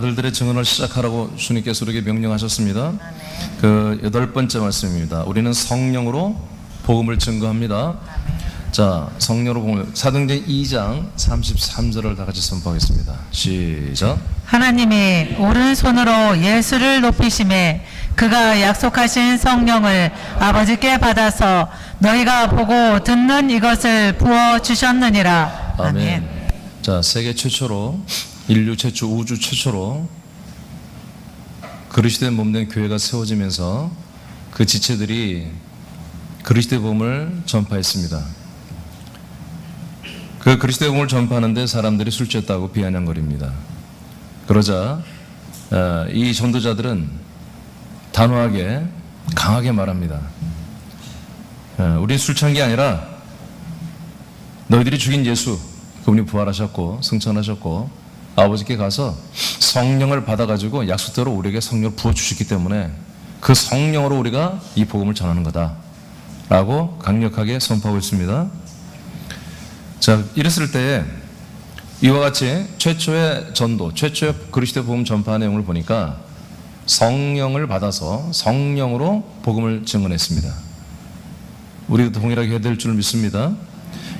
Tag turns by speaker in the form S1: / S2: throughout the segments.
S1: 아들들의 증언을 시작하라고 주님께서 우리에게 명령하셨습니다. 그 8번째 말씀입니다. 우리는 성령으로 복음을 증거합니다. 자, 성령으로 복음을 사도행전 2장 33절을 다 같이 선포하겠습니다. 시작.
S2: 하나님이 오른손으로 예수를 높이심에 그가 약속하신 성령을 아버지께 받아서 너희가 보고 듣는 이것을 부어주셨느니라.
S1: 아멘. 자, 세계 최초로, 인류 최초, 우주 최초로 그리스도의 몸된 교회가 세워지면서 그 지체들이 그리스도의 복음을 전파했습니다. 그 그리스도의 복음을 전파하는데 사람들이 술 취했다고 비아냥거립니다. 그러자 이 전도자들은 단호하게 강하게 말합니다. 우린 술 취한 게 아니라 너희들이 죽인 예수, 그분이 부활하셨고 승천하셨고 아버지께 가서 성령을 받아가지고 약속대로 우리에게 성령을 부어주셨기 때문에 그 성령으로 우리가 이 복음을 전하는 거다 라고 강력하게 선포하고 있습니다. 자, 이랬을 때에 이와 같이 최초의 전도, 최초의 그리스도의 복음 전파 내용을 보니까 성령을 받아서 성령으로 복음을 증언했습니다. 우리도 동일하게 해야 될 줄 믿습니다.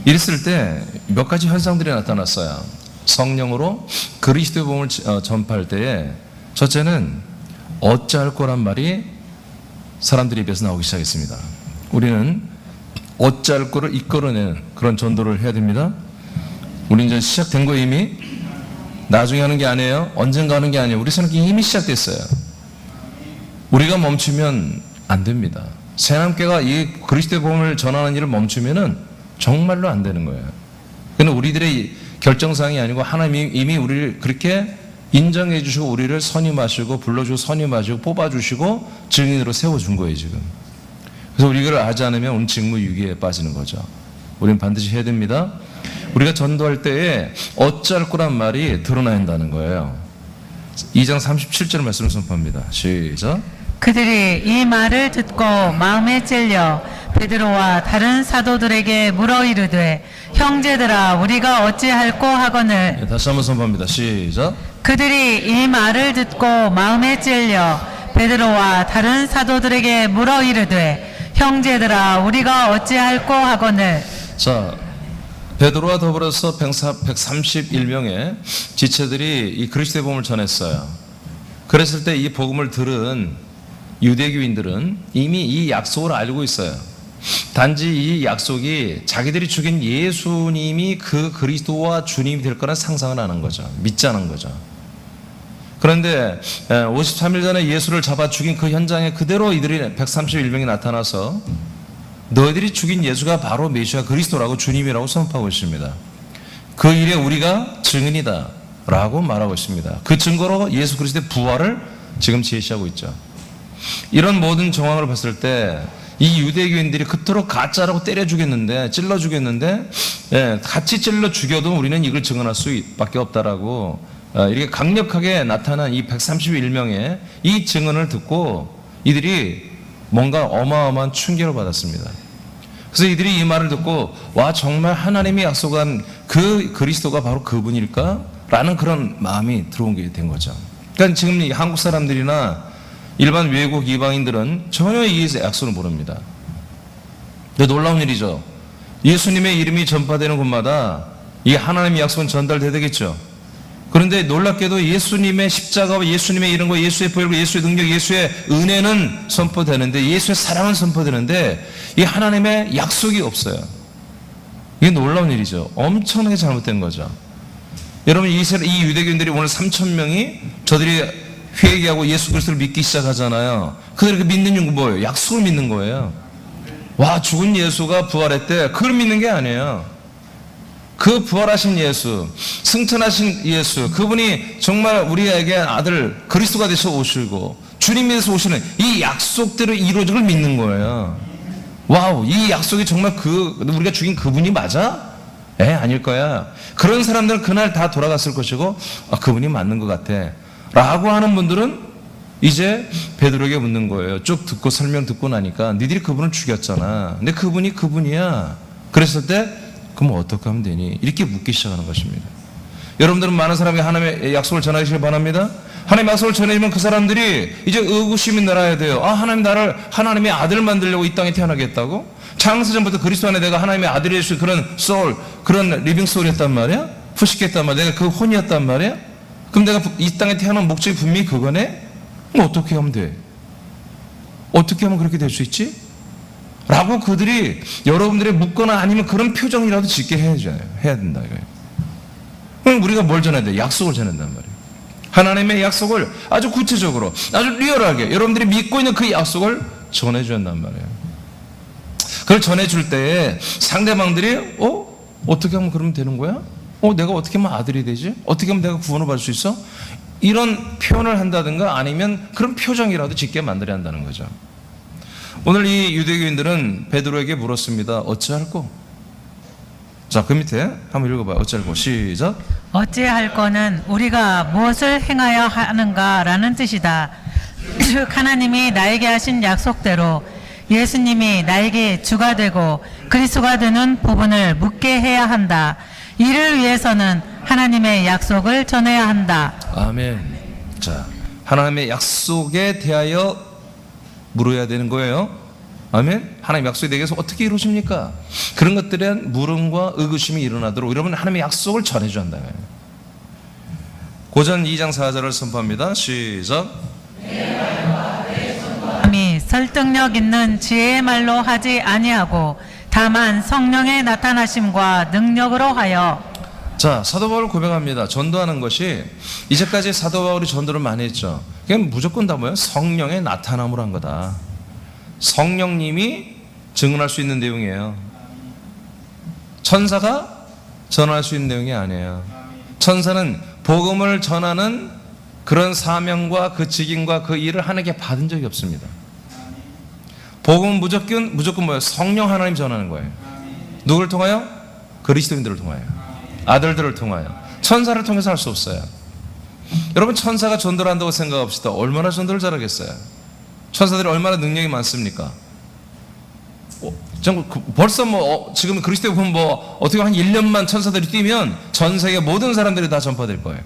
S1: 이랬을 때 몇 가지 현상들이 나타났어요. 성령으로 그리스도의 복음을 전파할 때에 첫째는 어찌할 거란 말이 사람들 입에서 나오기 시작했습니다. 우리는 어찌할 거를 이끌어내는 그런 전도를 해야 됩니다. 우리는 이제 시작된 거 이미 나중에 하는 게 아니에요. 언젠가 하는 게 아니에요. 우리 생각이 이미 시작됐어요. 우리가 멈추면 안 됩니다. 새함교회가 이 그리스도의 복음을 전하는 일을 멈추면은 정말로 안 되는 거예요. 그는 우리들의 결정사항이 아니고 하나님이 이미 우리를 그렇게 인정해 주시고 우리를 선임하시고 불러주고 선임하시고 뽑아주시고 증인으로 세워준 거예요 지금. 그래서 우리가 이걸 하지 않으면 오늘 직무유기에 빠지는 거죠. 우리는 반드시 해야 됩니다. 우리가 전도할 때에 어찌할 거란 말이 드러나야 한다는 거예요. 2장 37절 말씀을 선포합니다. 시작.
S2: 그들이 이 말을 듣고 마음에 찔려 베드로와 다른 사도들에게 물어 이르되 형제들아 우리가 어찌할꼬 하거늘.
S1: 네, 다시 한번 선포합니다. 시작.
S2: 그들이 이 말을 듣고 마음에 찔려 베드로와 다른 사도들에게 물어 이르되 형제들아 우리가 어찌할꼬 하거늘.
S1: 자, 베드로와 더불어서 131명의 지체들이 이 그리스도의 복음을 전했어요. 그랬을 때 이 복음을 들은 유대교인들은 이미 이 약속을 알고 있어요. 단지 이 약속이 자기들이 죽인 예수님이 그 그리스도와 주님이 될 거란 상상을 하는 거죠. 믿지 않은 거죠. 그런데 53일 전에 예수를 잡아 죽인 그 현장에 그대로 이들이 131명이 나타나서 너희들이 죽인 예수가 바로 메시아 그리스도라고 주님이라고 선포하고 있습니다. 그 일에 우리가 증인이다 라고 말하고 있습니다. 그 증거로 예수 그리스도의 부활을 지금 제시하고 있죠. 이런 모든 정황을 봤을 때 이 유대교인들이 그토록 가짜라고 때려 죽였는데 찔러 죽였는데 같이 찔러 죽여도 우리는 이걸 증언할 수밖에 없다라고 이렇게 강력하게 나타난 이 131명의 이 증언을 듣고 이들이 뭔가 어마어마한 충격을 받았습니다. 그래서 이들이 이 말을 듣고 와 정말 하나님이 약속한 그 그리스도가 바로 그분일까? 라는 그런 마음이 들어오게 된 거죠. 그러니까 지금 이 한국 사람들이나 일반 외국 이방인들은 전혀 이 약속을 모릅니다. 근데 놀라운 일이죠. 예수님의 이름이 전파되는 곳마다 이 하나님의 약속은 전달돼야 되겠죠. 그런데 놀랍게도 예수님의 십자가와 예수님의 이름과 예수의 보혈과 예수의 능력, 예수의 은혜는 선포되는데 예수의 사랑은 선포되는데 이 하나님의 약속이 없어요. 이게 놀라운 일이죠. 엄청나게 잘못된 거죠. 여러분 이 유대교인들이 오늘 3,000명이 저들이 회개하고 예수 그리스도를 믿기 시작하잖아요. 그들이 믿는 이유는 뭐예요? 약속을 믿는 거예요. 와 죽은 예수가 부활했대. 그걸 믿는 게 아니에요. 그 부활하신 예수, 승천하신 예수, 그분이 정말 우리에게 아들 그리스도가 되셔 오시고 주님이 되셔 오시는 이 약속대로 이루어진 걸 믿는 거예요. 와우, 이 약속이 정말 우리가 죽인 그분이 맞아? 아닐 거야. 그런 사람들은 그날 다 돌아갔을 것이고 그분이 맞는 것 같아 라고 하는 분들은 이제 베드로에게 묻는 거예요. 쭉 듣고 설명 듣고 나니까 니들이 그분을 죽였잖아. 근데 그분이 그분이야. 그랬을 때 그럼 어떻게 하면 되니? 이렇게 묻기 시작하는 것입니다. 여러분들은 많은 사람에게 하나님의 약속을 전하시길 바랍니다. 하나님의 약속을 전해주면 그 사람들이 이제 의구심이 날아야 돼요. 아, 하나님 나를 하나님의 아들 만들려고 이 땅에 태어나게 했다고? 창세전부터 그리스도 안에 내가 하나님의 아들이 될 수 있는 그런 소울, 그런 리빙 소울이었단 말이야? 푸시겠단 말이야? 내가 그 혼이었단 말이야? 그럼 내가 이 땅에 태어난 목적이 분명히 그거네? 그럼 어떻게 하면 돼? 어떻게 하면 그렇게 될 수 있지? 라고 그들이 여러분들이 묻거나 아니면 그런 표정이라도 짓게 해야 된다 이거예요. 그럼 우리가 뭘 전해야 돼? 약속을 전한단 말이에요. 하나님의 약속을 아주 구체적으로, 아주 리얼하게 여러분들이 믿고 있는 그 약속을 전해줘야 한단 말이에요. 그걸 전해줄 때에 상대방들이 어떻게 하면 그러면 되는 거야? 내가 어떻게 하면 아들이 되지? 어떻게 하면 내가 구원을 받을 수 있어? 이런 표현을 한다든가 아니면 그런 표정이라도 짓게 만들어야 한다는 거죠. 오늘 이 유대교인들은 베드로에게 물었습니다. 어찌할꼬? 자, 그 밑에 한번 읽어봐요. 어찌할꼬? 시작.
S2: 어찌할 거는 우리가 무엇을 행하여 하는가라는 뜻이다. 즉 하나님이 나에게 하신 약속대로 예수님이 나에게 주가 되고 그리스도가 되는 부분을 묻게 해야 한다. 이를 위해서는 하나님의 약속을 전해야 한다.
S1: 아멘. 자, 하나님의 약속에 대하여 물어야 되는 거예요. 아멘. 하나님 약속이 내게 서 어떻게 이루어집니까? 그런 것들에 대한 물음과 의구심이 일어나도록 여러분 하나님의 약속을 전해줘야 한다. 고전 2장 4절을 선포합니다. 시작.
S2: 사람이 설득력 있는 지혜의 말로 하지 아니하고 다만 성령의 나타나심과 능력으로 하여.
S1: 자, 사도 바울 고백합니다. 전도하는 것이 이제까지 사도 바울이 전도를 많이 했죠. 그냥 무조건 다 뭐예요? 성령의 나타남으로 한 거다. 성령님이 증언할 수 있는 내용이에요. 천사가 전할 수 있는 내용이 아니에요. 천사는 복음을 전하는 그런 사명과 그 직임과 그 일을 하나님께 받은 적이 없습니다. 복음은 무조건 뭐예요? 성령 하나님 전하는 거예요. 누구를 통하여? 그리스도인들을 통하여, 아들들을 통하여. 천사를 통해서 할 수 없어요. 여러분, 천사가 전도를 한다고 생각합시다. 얼마나 전도를 잘하겠어요? 천사들이 얼마나 능력이 많습니까? 벌써 지금 그리스도에 보면 어떻게 한 1년만 천사들이 뛰면 전 세계 모든 사람들이 다 전파될 거예요.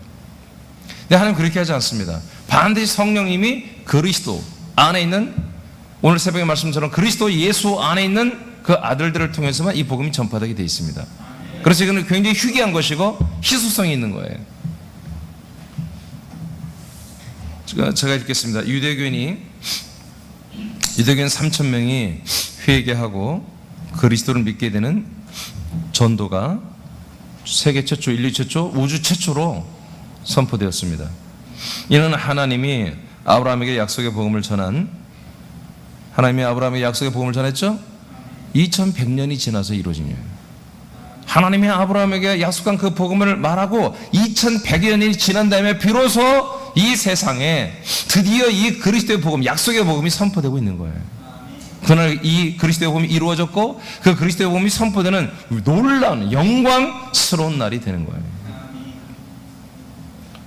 S1: 근데 하나님 그렇게 하지 않습니다. 반드시 성령님이 그리스도 안에 있는, 오늘 새벽의 말씀처럼 그리스도 예수 안에 있는 그 아들들을 통해서만 이 복음이 전파되게 되어 있습니다. 그래서 이거는 굉장히 희귀한 것이고 희소성이 있는 거예요. 제가 읽겠습니다. 유대교인 3,000명이 회개하고 그리스도를 믿게 되는 전도가 세계 최초, 인류 최초, 우주 최초로 선포되었습니다. 이는 하나님이 아브라함에게 약속의 복음을 전한, 하나님이 아브라함에게 약속의 복음을 전했죠? 2100년이 지나서 이루어진 거예요. 하나님이 아브라함에게 약속한 그 복음을 말하고 2100년이 지난 다음에 비로소 이 세상에 드디어 이 그리스도의 복음, 약속의 복음이 선포되고 있는 거예요. 그날 이 그리스도의 복음이 이루어졌고 그 그리스도의 복음이 선포되는 놀라운 영광스러운 날이 되는 거예요.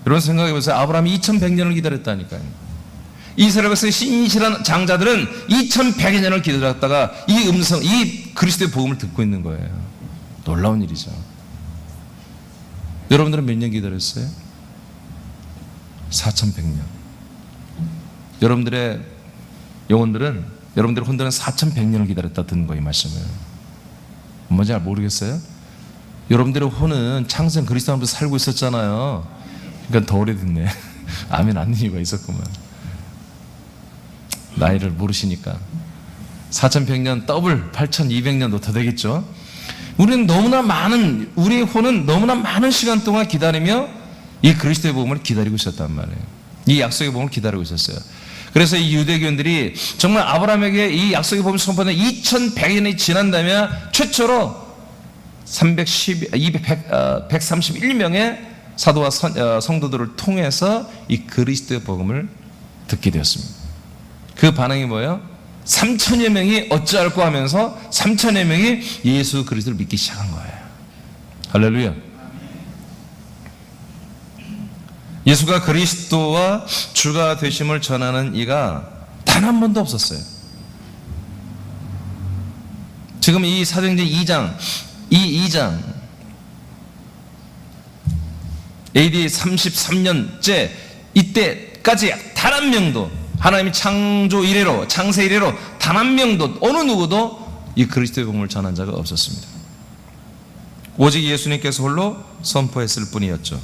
S1: 여러분 생각해 보세요. 아브라함이 2100년을 기다렸다니까요. 이스라엘에서 신실한 장자들은 2100년을 기다렸다가 이 그리스도의 복음을 듣고 있는 거예요. 놀라운 일이죠. 여러분들은 몇 년 기다렸어요? 4100년. 여러분들의 영혼들은, 여러분들의 혼들은 4100년을 기다렸다 듣는 거예요, 이 말씀을. 뭔지 잘 모르겠어요? 여러분들의 혼은 창생 그리스도 안에서 살고 있었잖아요. 그러니까 더 오래됐네. 아멘 안 이유가 있었구만. 나이를 모르시니까. 4100년 더블 8200년도 더 되겠죠. 우리의 혼은 너무나 많은 시간 동안 기다리며 이 그리스도의 복음을 기다리고 있었단 말이에요. 이 약속의 복음을 기다리고 있었어요. 그래서 이 유대교인들이 정말 아브라함에게 이 약속의 복음을 선포한 2100년이 지난 다음에 최초로 131명의 사도와 성도들을 통해서 이 그리스도의 복음을 듣게 되었습니다. 그 반응이 뭐예요? 3천여 명이 어찌할꼬 하면서 3천여 명이 예수 그리스도를 믿기 시작한 거예요. 할렐루야. 예수가 그리스도와 주가 되심을 전하는 이가 단 한 번도 없었어요. 지금 이 사도행전 2장 AD 33년째 이때까지 단 한 명도, 하나님이 창조 이래로, 창세 이래로 단 한 명도, 어느 누구도 이 그리스도의 복음을 전한 자가 없었습니다. 오직 예수님께서 홀로 선포했을 뿐이었죠.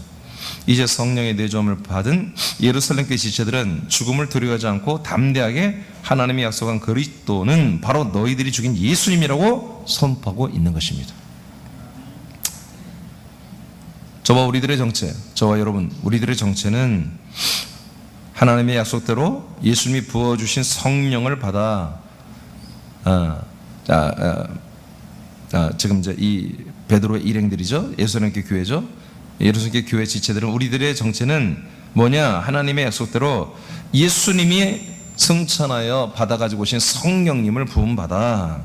S1: 이제 성령의 내주함을 받은 예루살렘 교회 지체들은 죽음을 두려워하지 않고 담대하게 하나님이 약속한 그리스도는 바로 너희들이 죽인 예수님이라고 선포하고 있는 것입니다. 저와 우리들의 정체, 저와 여러분, 우리들의 정체는 하나님의 약속대로 예수님이 부어주신 성령을 받아 지금 이제 이 베드로의 일행들이죠. 예루살렘 교회죠. 예루살렘 교회 지체들은 우리들의 정체는 뭐냐? 하나님의 약속대로 예수님이 승천하여 받아가지고 오신 성령님을 부음받아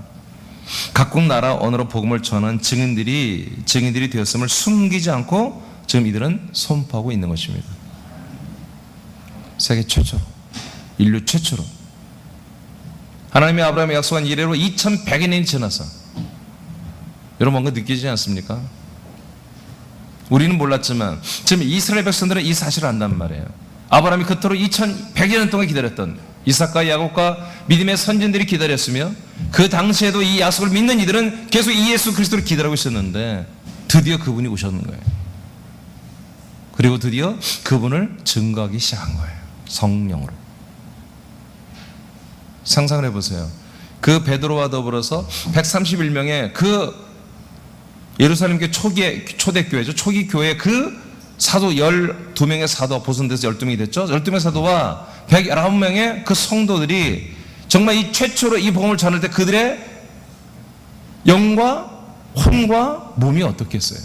S1: 각국 나라 언어로 복음을 전한 증인들이 되었음을 숨기지 않고 지금 이들은 선포하고 있는 것입니다. 세계 최초로, 인류 최초로 하나님이 아브라함에 약속한 이래로 2100년이 지나서, 여러분 뭔가 느끼지 않습니까? 우리는 몰랐지만 지금 이스라엘 백성들은 이 사실을 안단 말이에요. 아브라함이 그토록 2100년 동안 기다렸던 이삭과 야곱과 믿음의 선진들이 기다렸으며, 그 당시에도 이 약속을 믿는 이들은 계속 이 예수 그리스도를 기다리고 있었는데 드디어 그분이 오셨는 거예요. 그리고 드디어 그분을 증거하기 시작한 거예요. 성령으로. 상상을 해보세요. 그 베드로와 더불어서 131명의 그 예루살렘 교회 초대교회죠. 초기 교회 그 사도 12명의 사도가 보선돼서 12명이 됐죠. 12명의 사도와 119명의 그 성도들이 정말 이 최초로 이 복음을 전할 때 그들의 영과 혼과 몸이 어떻겠어요?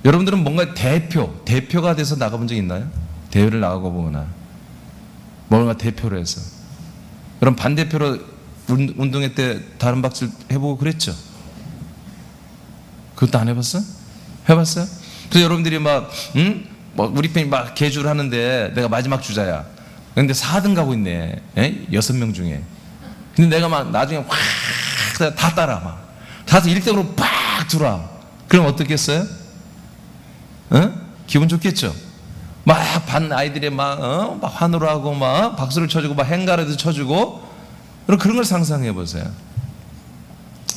S1: 여러분들은 뭔가 대표가 돼서 나가본 적 있나요? 대회를 나가고 보거나 뭔가 대표로 해서, 그럼 반대표로 운동회 때 다른 박질 해보고 그랬죠? 그것도 안 해봤어? 해봤어요? 그래서 여러분들이 막 우리 편이 막 개주를 하는데 내가 마지막 주자야. 근데 4등 가고 있네. 6명 중에. 근데 내가 막 나중에 확 다 따라 막. 다 1등으로 팍 들어와. 그럼 어떻겠어요? 기분 좋겠죠? 막 반 아이들이 막 환호하고 막 박수를 쳐주고 막 행가라도 쳐주고, 그런 걸 상상해 보세요.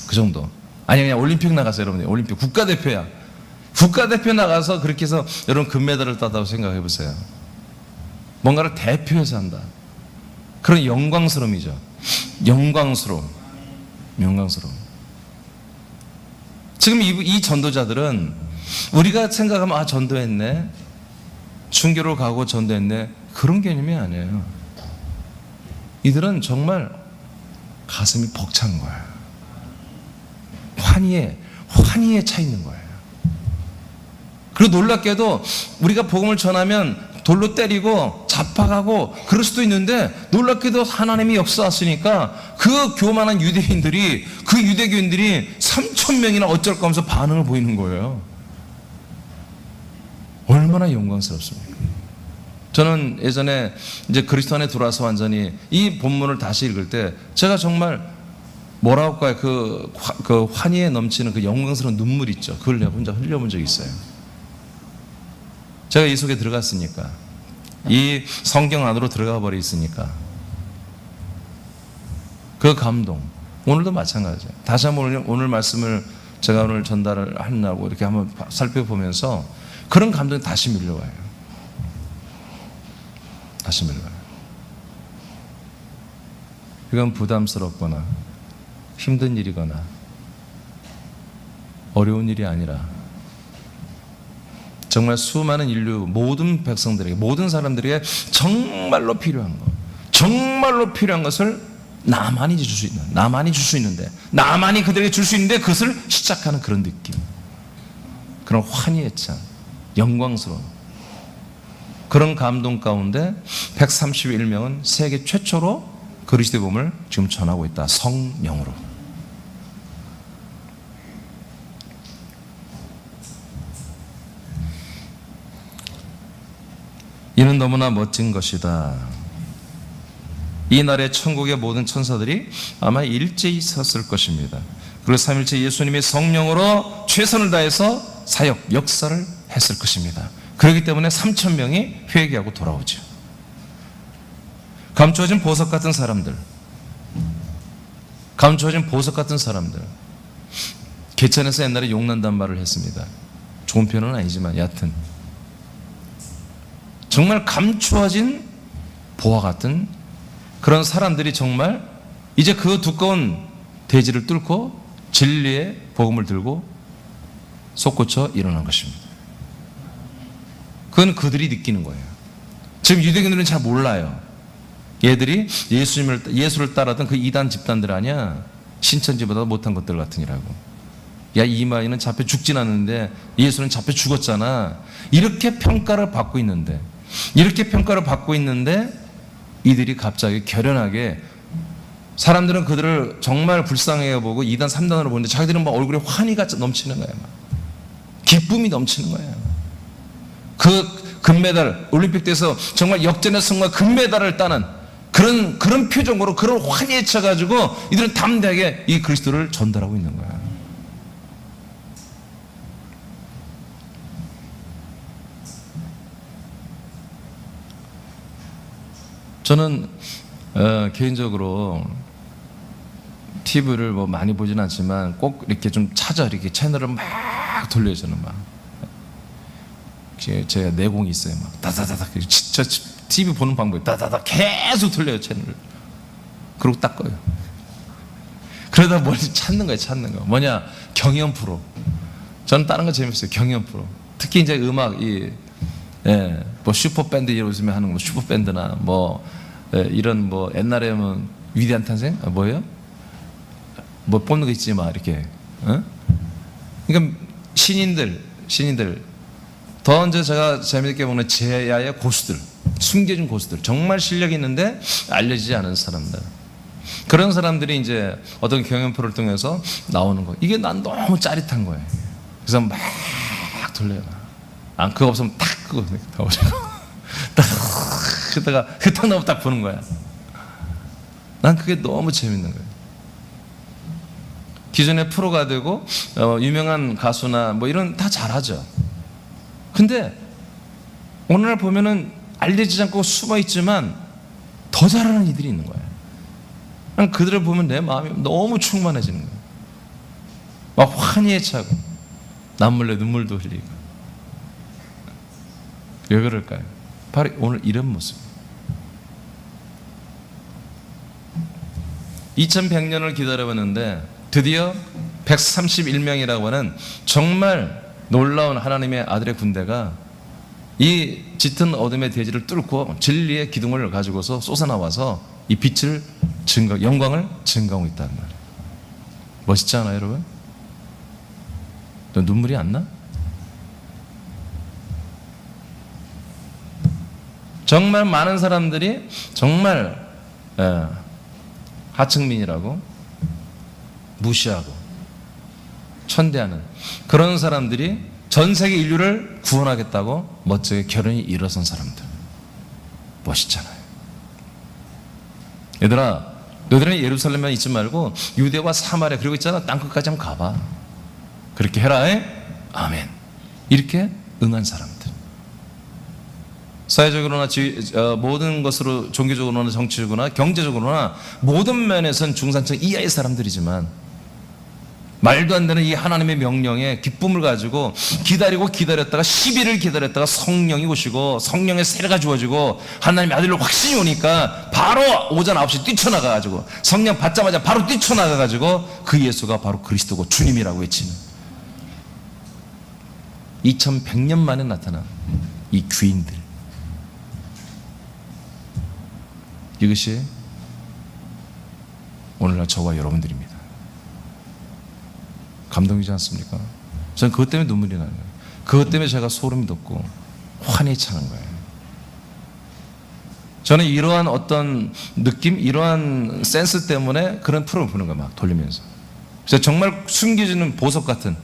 S1: 그 정도. 아니 그냥 올림픽 나가서, 여러분들 올림픽 국가대표야. 국가대표 나가서 그렇게 해서 여러분 금메달을 땄다고 생각해 보세요. 뭔가를 대표해서 한다. 그런 영광스러움이죠. 영광스러움. 지금 이 전도자들은 우리가 생각하면 전도했네, 순교로 가고 전도했네, 그런 개념이 아니에요. 이들은 정말 가슴이 벅찬 거예요. 환희에 차 있는 거예요. 그리고 놀랍게도 우리가 복음을 전하면 돌로 때리고 잡아가고 그럴 수도 있는데, 놀랍게도 하나님이 역사하시니까 그 교만한 유대교인들이 3,000명이나 어쩔까 하면서 반응을 보이는 거예요. 얼마나 영광스럽습니까? 저는 예전에 이제 그리스도 안에 들어와서 완전히 이 본문을 다시 읽을 때 제가 정말 뭐라고 할까요? 그 환희에 넘치는 그 영광스러운 눈물 있죠. 그걸 내가 혼자 흘려본 적이 있어요. 제가 이 속에 들어갔으니까, 이 성경 안으로 들어가 버려 있으니까 그 감동, 오늘도 마찬가지예요. 다시 한번 오늘 말씀을 제가 오늘 전달을 하려고 이렇게 한번 살펴보면서 그런 감동이 다시 밀려와요. 이건 부담스럽거나 힘든 일이거나 어려운 일이 아니라 정말 수많은 인류 모든 백성들에게, 모든 사람들에게 정말로 필요한 것을 나만이 줄 수 있는데, 나만이 그들에게 줄 수 있는데 그것을 시작하는 그런 느낌, 그런 환희의 찬, 영광스러운 그런 감동 가운데 131명은 세계 최초로 그리스도의 복음을 지금 전하고 있다. 성령으로. 이는 너무나 멋진 것이다. 이 날에 천국의 모든 천사들이 아마 일제히 섰을 것입니다. 그리고 3일째 예수님이 성령으로 최선을 다해서 사역, 역사를 했을 것입니다. 그렇기 때문에 3,000명이 회개하고 돌아오죠. 감추어진 보석 같은 사람들, 감추어진 보석 같은 사람들. 개천에서 옛날에 욕난단 말을 했습니다. 좋은 표현은 아니지만 여하튼 정말 감추어진 보화 같은 그런 사람들이 정말 이제 그 두꺼운 대지를 뚫고 진리의 복음을 들고 솟구쳐 일어난 것입니다. 그건 그들이 느끼는 거예요. 지금 유대인들은 잘 몰라요. 얘들이 예수를 따르던 그 이단 집단들 아니야. 신천지보다 못한 것들 같으니라고. 야, 이마이는 잡혀 죽진 않는데 예수는 잡혀 죽었잖아. 이렇게 평가를 받고 있는데, 이들이 갑자기 결연하게, 사람들은 그들을 정말 불쌍해 보고 2단 3단으로 보는데 자기들은 막 얼굴에 환희가 넘치는 거야. 막 기쁨이 넘치는 거야. 그 금메달, 올림픽대에서 정말 역전의 성과 금메달을 따는 그런 표정으로, 그런 환희에 차가지고 이들은 담대하게 이 그리스도를 전달하고 있는 거야. 저는 개인적으로 TV를 뭐 많이 보진 않지만 꼭 이렇게 좀 찾아 이렇게 채널을 막 돌려요. 저는 막 제가 내공이 있어요. 막 다다다다 진짜 TV 보는 방법이 다다다 계속 돌려요 채널을. 그리고 딱 꺼요. 그러다 뭘 찾는 거예요. 뭐냐, 경연 프로. 저는 다른 거 재밌어요. 경연 프로. 특히 이제 음악 뭐 슈퍼밴드 요즘에 하는 거, 슈퍼밴드나 이런 옛날에 위대한 탄생? 뭐예요? 뽑는 거 있지, 막 이렇게. 그러니까 신인들. 더 이제 제가 재밌게 보는 제야의 고수들, 숨겨진 고수들, 정말 실력이 있는데 알려지지 않은 사람들. 그런 사람들이 이제 어떤 경연 프로를 통해서 나오는 거. 이게 난 너무 짜릿한 거예요. 그래서 막 돌려요. 그거 없으면 탁 그거 나오죠. 딱 그러다가 딱 나오면 딱 보는 거야. 난 그게 너무 재밌는 거예요. 기존에 프로가 되고 유명한 가수나 이런 다 잘하죠. 근데 오늘날 보면은 알려지지 않고 숨어 있지만 더 잘하는 이들이 있는 거예요. 난 그들을 보면 내 마음이 너무 충만해지는 거예요. 막 환희에 차고 남몰래 눈물도 흘리고. 왜 그럴까요? 바로 오늘 이런 모습. 2100년을 기다려봤는데 드디어 131명이라고 하는 정말 놀라운 하나님의 아들의 군대가 이 짙은 어둠의 대지를 뚫고 진리의 기둥을 가지고서 솟아나와서 이 빛을 영광을 증가하고 있다는 말이에요. 멋있지 않아요, 여러분? 너 눈물이 안 나? 정말 많은 사람들이 정말 하층민이라고 무시하고 천대하는 그런 사람들이 전 세계 인류를 구원하겠다고 멋지게 결연히 일어선 사람들. 멋있잖아요. 얘들아, 너희들은 예루살렘만 있지 말고 유대와 사마리아 그리고 있잖아, 땅끝까지 한번 가봐. 그렇게 해라. 아멘. 이렇게 응한 사람들. 사회적으로나 모든 것으로, 종교적으로나 정치적으로나 경제적으로나 모든 면에선 중산층 이하의 사람들이지만 말도 안 되는 이 하나님의 명령에 기쁨을 가지고 기다렸다가 10일을 기다렸다가 성령이 오시고 성령의 세례가 주어지고 하나님의 아들로 확신이 오니까 바로 오전 9시 뛰쳐나가가지고 성령 받자마자 바로 뛰쳐나가가지고 그 예수가 바로 그리스도고 주님이라고 외치는 2100년 만에 나타난 이 귀인들. 이것이 오늘날 저와 여러분들입니다. 감동이지 않습니까? 저는 그것 때문에 눈물이 나는 거예요. 그것 때문에 제가 소름이 돋고 환히 차는 거예요. 저는 이러한 어떤 느낌, 이러한 센스 때문에 그런 프로를 보는 거예요. 막 돌리면서. 그래서 정말 숨겨지는 보석 같은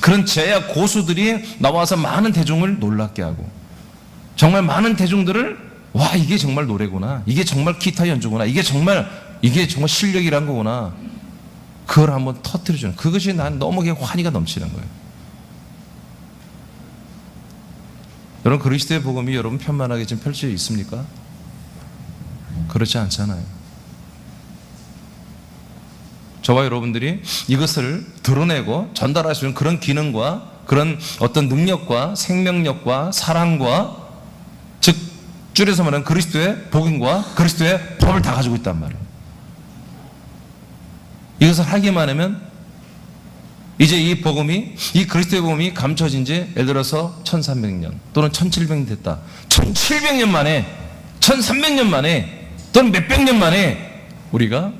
S1: 그런 제야 고수들이 나와서 많은 대중을 놀랍게 하고 정말 많은 대중들을 와, 이게 정말 노래구나, 이게 정말 기타 연주구나, 이게 정말 실력이란 거구나, 그걸 한번 터뜨려주는, 그것이 난 너무 환희가 넘치는 거예요. 여러분, 그리스도의 복음이 여러분 편만하게 지금 펼쳐져 있습니까? 그렇지 않잖아요. 저와 여러분들이 이것을 드러내고 전달할 수 있는 그런 기능과 그런 어떤 능력과 생명력과 사랑과, 즉 줄여서 말하는 그리스도의 복음과 그리스도의 법을 다 가지고 있단 말이에요. 이것을 하기만 하면 이제 이 복음이, 이 그리스도의 복음이 감춰진 지 예를 들어서 1300년 또는 1700년 됐다. 1700년 만에, 1300년 만에 또는 몇백 년 만에 우리가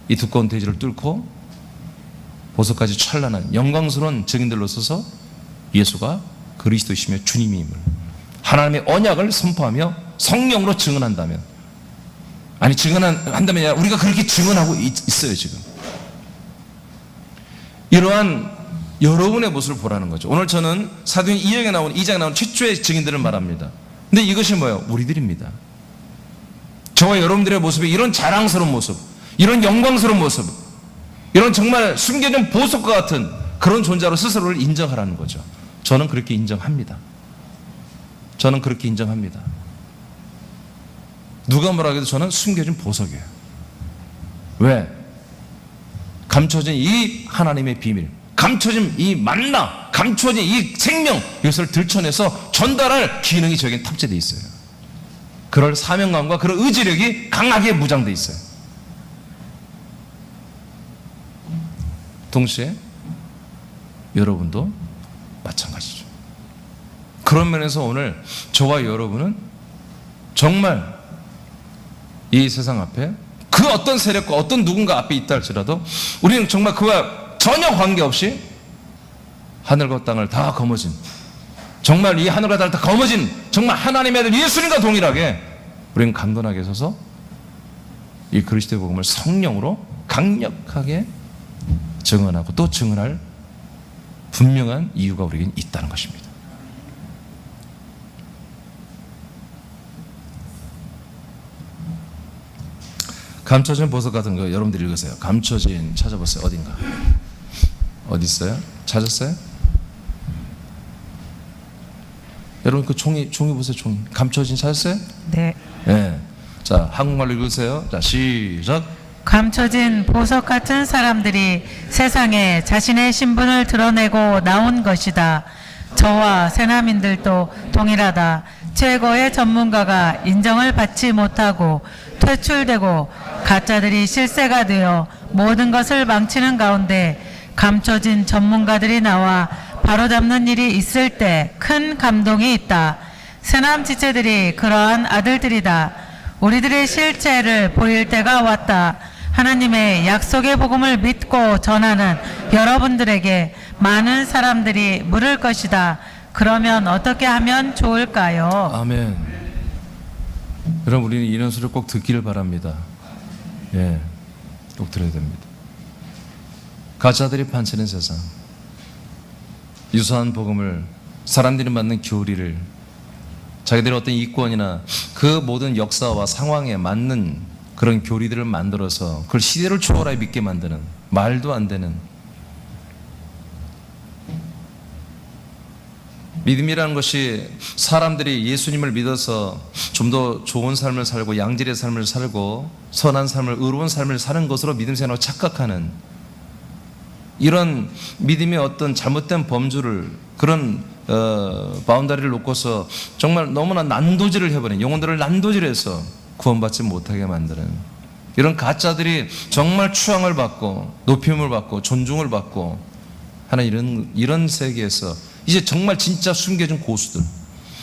S1: 이 두꺼운 대지를 뚫고 보석까지 찬란한 영광스러운 증인들로 서서 예수가 그리스도이시며 주님임을, 하나님의 언약을 선포하며 성령으로 증언한다면, 아니 증언한다면 아니라 우리가 그렇게 증언하고 있어요 지금. 이러한 여러분의 모습을 보라는 거죠. 오늘 저는 사도행 2장에 나온 최초의 증인들을 말합니다. 근데 이것이 뭐예요? 우리들입니다. 저와 여러분들의 모습이 이런 자랑스러운 모습, 이런 영광스러운 모습, 이런 정말 숨겨진 보석과 같은 그런 존재로 스스로를 인정하라는 거죠. 저는 그렇게 인정합니다. 저는 그렇게 인정합니다. 누가 뭐라 해도 저는 숨겨진 보석이에요. 왜? 감춰진 이 하나님의 비밀, 감춰진 이 만나, 감춰진 이 생명, 이것을 들춰내서 전달할 기능이 저에겐 탑재되어 있어요. 그럴 사명감과 그런 의지력이 강하게 무장되어 있어요. 동시에 여러분도 마찬가지죠. 그런 면에서 오늘 저와 여러분은 정말 이 세상 앞에 그 어떤 세력과 어떤 누군가 앞에 있다 할지라도 우리는 정말 그와 전혀 관계없이 하늘과 땅을 다 거머쥔, 정말 이 하늘과 땅을 다 거머쥔 정말 하나님의 아들 예수님과 동일하게 우리는 강건하게 서서 이 그리스도의 복음을 성령으로 강력하게 증언하고 또 증언할 분명한 이유가 우리에겐 있다는 것입니다. 감춰진 보석 같은 거 여러분들 읽으세요. 감춰진 찾아보세요. 어딘가. 어디 있어요? 찾았어요? 여러분 그 종이 보세요. 종이. 감춰진 찾았어요?
S2: 네.
S1: 네. 자, 한국말로 읽으세요. 자, 시작.
S2: 감춰진 보석 같은 사람들이 세상에 자신의 신분을 드러내고 나온 것이다. 저와 새남인들도 동일하다. 최고의 전문가가 인정을 받지 못하고 퇴출되고 가짜들이 실세가 되어 모든 것을 망치는 가운데 감춰진 전문가들이 나와 바로잡는 일이 있을 때 큰 감동이 있다. 새남 지체들이 그러한 아들들이다. 우리들의 실체를 보일 때가 왔다. 하나님의 약속의 복음을 믿고 전하는 여러분들에게 많은 사람들이 물을 것이다. 그러면 어떻게 하면 좋을까요?
S1: 아멘. 여러분, 우리는 이런 소리를 꼭 듣기를 바랍니다. 예, 꼭 들어야 됩니다. 가짜들이 판치는 세상, 유사한 복음을, 사람들이 만든 교리를, 자기들의 어떤 이권이나 그 모든 역사와 상황에 맞는 그런 교리들을 만들어서 그걸 시대를 초월하여 믿게 만드는, 말도 안 되는, 믿음이라는 것이 사람들이 예수님을 믿어서 좀 더 좋은 삶을 살고 양질의 삶을 살고 선한 삶을, 의로운 삶을 사는 것으로 믿음 생활을 착각하는 이런 믿음의 어떤 잘못된 범주를, 그런 바운다리를 놓고서 정말 너무나 난도질을 해버린, 영혼들을 난도질해서 구원받지 못하게 만드는 이런 가짜들이 정말 추앙을 받고 높임을 받고 존중을 받고 하는 이런 세계에서 이제 정말 진짜 숨겨진 고수들,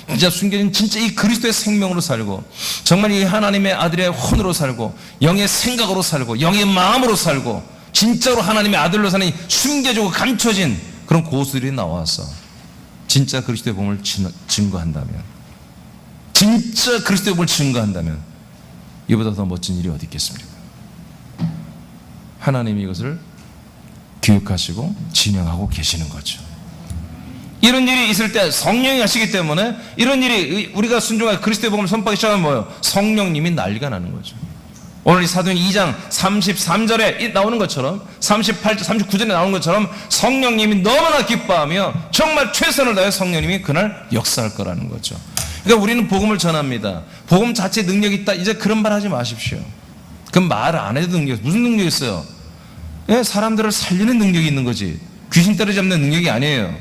S1: 진짜 숨겨진 진짜 이 그리스도의 생명으로 살고 정말 이 하나님의 아들의 혼으로 살고 영의 생각으로 살고 영의 마음으로 살고 진짜로 하나님의 아들로 사는 숨겨지고 감춰진 그런 고수들이 나와서 진짜 그리스도의 복음을 증거한다면, 진짜 그리스도의 복음을 증거한다면 이보다 더 멋진 일이 어디 있겠습니까? 하나님이 이것을 기획하시고 진행하고 계시는 거죠. 이런 일이 있을 때 성령이 하시기 때문에, 이런 일이 우리가 순종하여 그리스도의 복음을 선포하기 시작하면 뭐예요? 성령님이 난리가 나는 거죠. 오늘 이 사도행 2장 33절에 나오는 것처럼 38절, 39절에 나오는 것처럼 성령님이 너무나 기뻐하며 정말 최선을 다해 성령님이 그날 역사할 거라는 거죠. 그러니까 우리는 복음을 전합니다. 복음 자체 능력이 있다. 이제 그런 말 하지 마십시오. 그럼 말 안 해도 능력, 무슨 능력이 있어요? 예, 사람들을 살리는 능력이 있는 거지. 귀신 때려잡는 능력이 아니에요.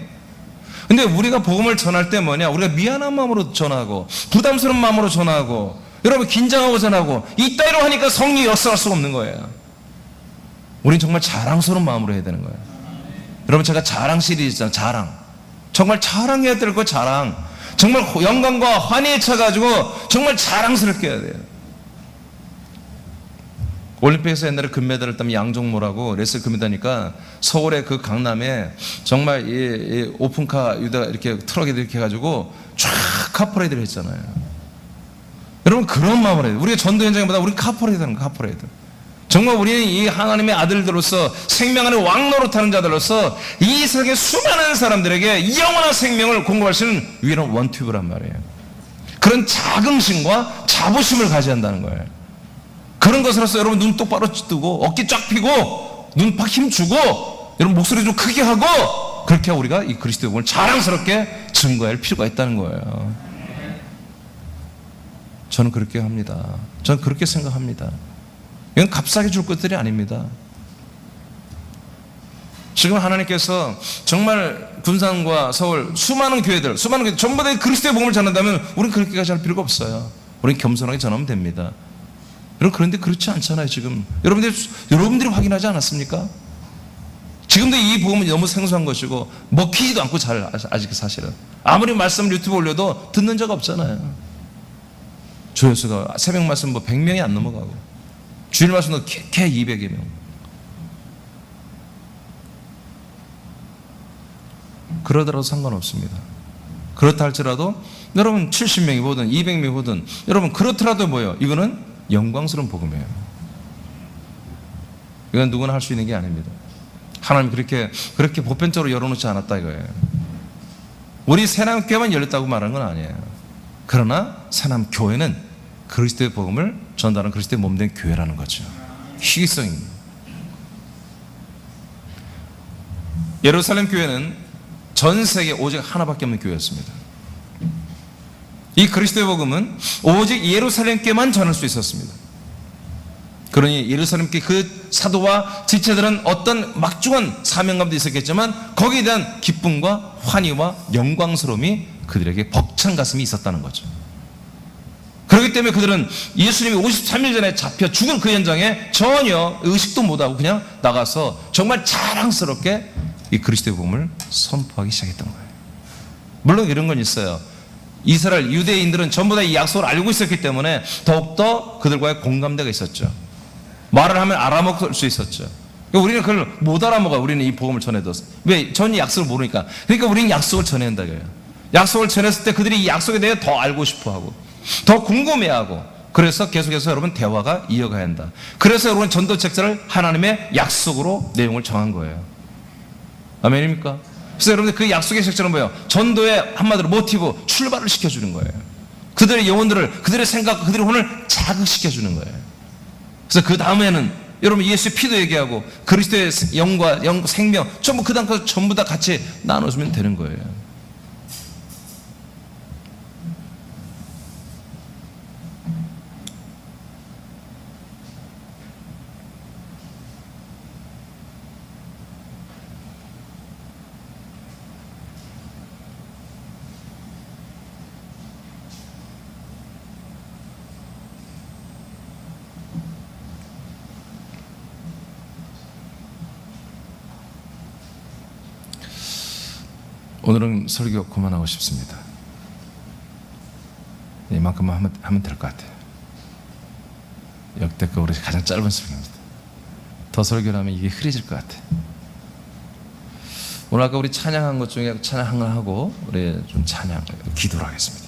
S1: 근데 우리가 복음을 전할 때 뭐냐? 우리가 미안한 마음으로 전하고 부담스러운 마음으로 전하고 여러분 긴장하고 전하고 이따위로 하니까 성령이 역사할 수가 없는 거예요. 우린 정말 자랑스러운 마음으로 해야 되는 거예요. 여러분 제가 자랑 시리즈 있잖아요. 자랑. 정말 자랑해야 될 거 자랑. 정말 영광과 환희에 차가지고 정말 자랑스럽게 해야 돼요. 올림픽에서 옛날에 금메달을 따면 양정모라고 레슬 금메달이니까 서울의 그 강남에 정말 이 오픈카 유다 이렇게 트럭에 이렇게 해가지고 쫙 카퍼레이드를 했잖아요. 여러분 그런 마음을 해요. 우리가 전도 현장보다 우리 카퍼레이드는 카퍼레이드. 정말 우리는 이 하나님의 아들들로서 생명 안에 왕노릇하는 자들로서 이 세상의 수많은 사람들에게 영원한 생명을 공급할 수 있는 위대한 원튜브란 말이에요. 그런 자긍심과 자부심을 가져야 한다는 거예요. 그런 것으로서 여러분 눈 똑바로 뜨고 어깨 쫙 펴고 눈 팍 힘주고 여러분 목소리 좀 크게 하고 그렇게 우리가 이 그리스도의 복음을 자랑스럽게 증거할 필요가 있다는 거예요. 저는 그렇게 합니다. 저는 그렇게 생각합니다. 이건 값싸게 줄 것들이 아닙니다. 지금 하나님께서 정말 군산과 서울 수많은 교회들 전부 다 그리스도의 복음을 전한다면 우리는 그렇게까지 할 필요가 없어요. 우리는 겸손하게 전하면 됩니다. 여러분 그런데 그렇지 않잖아요. 지금 여러분들이 확인하지 않았습니까? 지금도 이 복음은 너무 생소한 것이고 먹히지도 않고 잘 아직 사실은 아무리 말씀을 유튜브 올려도 듣는 자가 없잖아요. 조회수가 새벽 말씀 100명이 안 넘어가고 주일 말씀도 걔 200여 명. 그러더라도 상관없습니다. 그렇다 할지라도 여러분 70명이 보든 200명이 보든 여러분 그렇더라도 뭐예요? 이거는 영광스러운 복음이에요. 이건 누구나 할 수 있는 게 아닙니다. 하나님 그렇게 보편적으로 열어놓지 않았다 이거예요. 우리 새남교회만 열렸다고 말하는 건 아니에요. 그러나 새남교회는 그리스도의 복음을 전달하는 그리스도의 몸된 교회라는 거죠. 희귀성입니다. 예루살렘 교회는 전 세계 오직 하나밖에 없는 교회였습니다. 이 그리스도의 복음은 오직 예루살렘 교회만 전할 수 있었습니다. 그러니 예루살렘 교회 그 사도와 지체들은 어떤 막중한 사명감도 있었겠지만 거기에 대한 기쁨과 환희와 영광스러움이 그들에게 벅찬 가슴이 있었다는 거죠. 그렇기 때문에 그들은 예수님이 53일 전에 잡혀 죽은 그 현장에 전혀 의식도 못하고 그냥 나가서 정말 자랑스럽게 이 그리스도의 복음을 선포하기 시작했던 거예요. 물론 이런 건 있어요. 이스라엘 유대인들은 전부 다 이 약속을 알고 있었기 때문에 더욱더 그들과의 공감대가 있었죠. 말을 하면 알아먹을 수 있었죠. 우리는 그걸 못 알아먹어요. 우리는 이 복음을 전해도. 왜? 전 약속을 모르니까. 그러니까 우리는 약속을 전해야 한다 이거예요. 약속을 전했을 때 그들이 이 약속에 대해 더 알고 싶어하고 더 궁금해하고 그래서 계속해서 여러분 대화가 이어가야 한다. 그래서 여러분 전도 책자를 하나님의 약속으로 내용을 정한 거예요. 아멘입니까? 그래서 여러분들 그 약속의 책자는 뭐예요? 전도의 한마디로 모티브, 출발을 시켜주는 거예요. 그들의 영혼들을, 그들의 생각과 그들의 혼을 자극시켜주는 거예요. 그래서 그 다음에는 여러분 예수의 피도 얘기하고 그리스도의 영과 생명 전부 그 다음까지 전부 다 같이 나눠주면 되는 거예요. 오늘은 설교 그만하고 싶습니다. 이만큼만 하면 될 것 같아요. 역대급으로 가장 짧은 설교입니다. 더 설교를 하면 이게 흐려질 것 같아요. 오늘 아까 우리 찬양한 것 중에 찬양을 하고 우리 좀 찬양 기도를 하겠습니다.